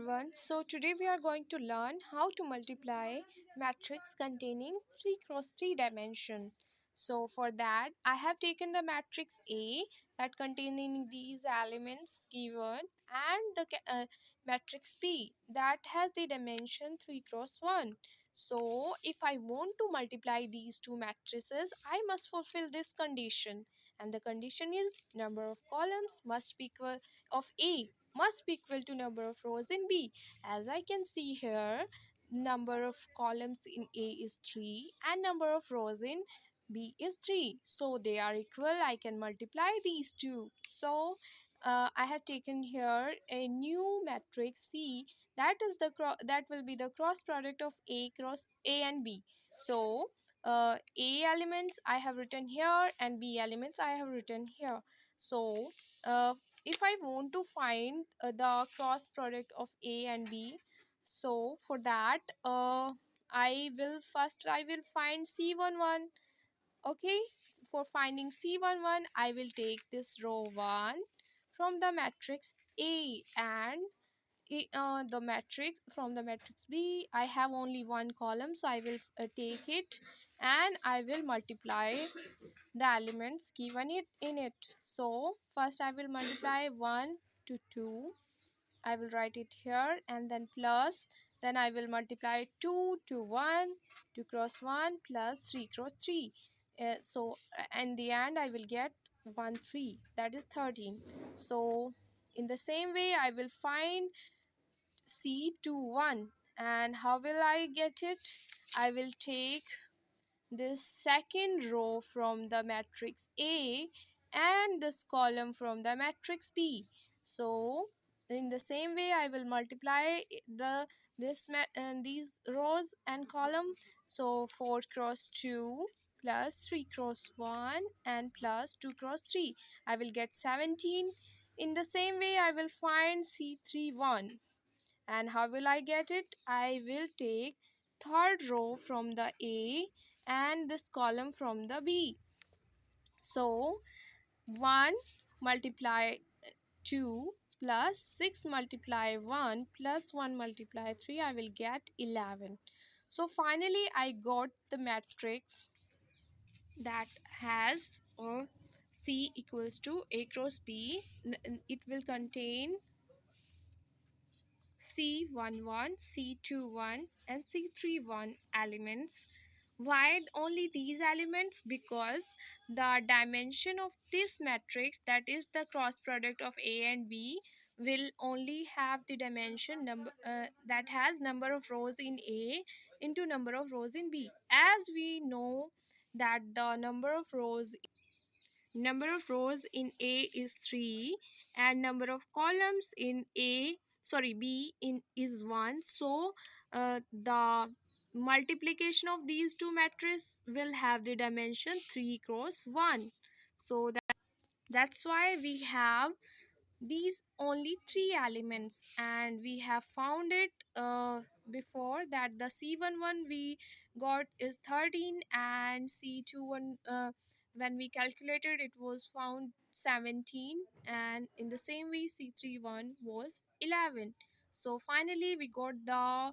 everyone. So today we are going to learn how to multiply matrix containing 3 cross 3 dimension. So for that I have taken the matrix A that containing these elements given and the matrix B that has the dimension 3 cross 1. So if I want to multiply these two matrices, I must fulfill this condition, and the condition is number of columns must be equal of A must be equal to number of rows in B. As I can see here, number of columns in A is 3 and number of rows in B is 3. So they are equal. I can multiply these two. So I have taken here a new matrix C that is that will be the cross product of A cross A and B. So A elements I have written here and B elements I have written here. So uh, if I want to find the cross product of A and B, so for that I will find C11. Okay, for finding C11 I will take this row 1 from the matrix A, and the matrix from the matrix B I have only one column, so I will take it and I will multiply the elements given it in it. So first I will multiply 1 to 2. I will write it here, and then plus, then I will multiply 2 to 1, 2 cross 1 plus 3 cross 3. So in the end I will get 1 3, that is 13. So in the same way I will find C21, and how will I get it? I will take this second row from the matrix A and this column from the matrix B. So in the same way I will multiply these rows and column. So 4 cross 2 plus 3 cross 1 and plus 2 cross 3, I will get 17. In the same way I will find C31, and how will I get it? I will take third row from the A and this column from the B. So 1 multiply 2 plus 6 multiply 1 plus 1 multiply 3, I will get 11. So finally I got the matrix that has C equals to A cross B. It will contain C11, C21 and C31 elements. Why only these elements? Because the dimension of this matrix, that is the cross product of A and B, will only have the dimension number that has number of rows in A into number of rows in B. As we know that the number of rows in A is 3 and number of columns in B in is 1. So the multiplication of these two matrices will have the dimension 3 cross 1. So that's why we have these only three elements, and we have found it before that the C11 we got is 13 and C21 when we calculated it was found 17, and in the same way C31 was 11. So finally we got the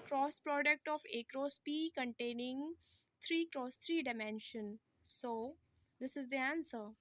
cross product of A cross B containing 3 cross 3 dimension. So this is the answer.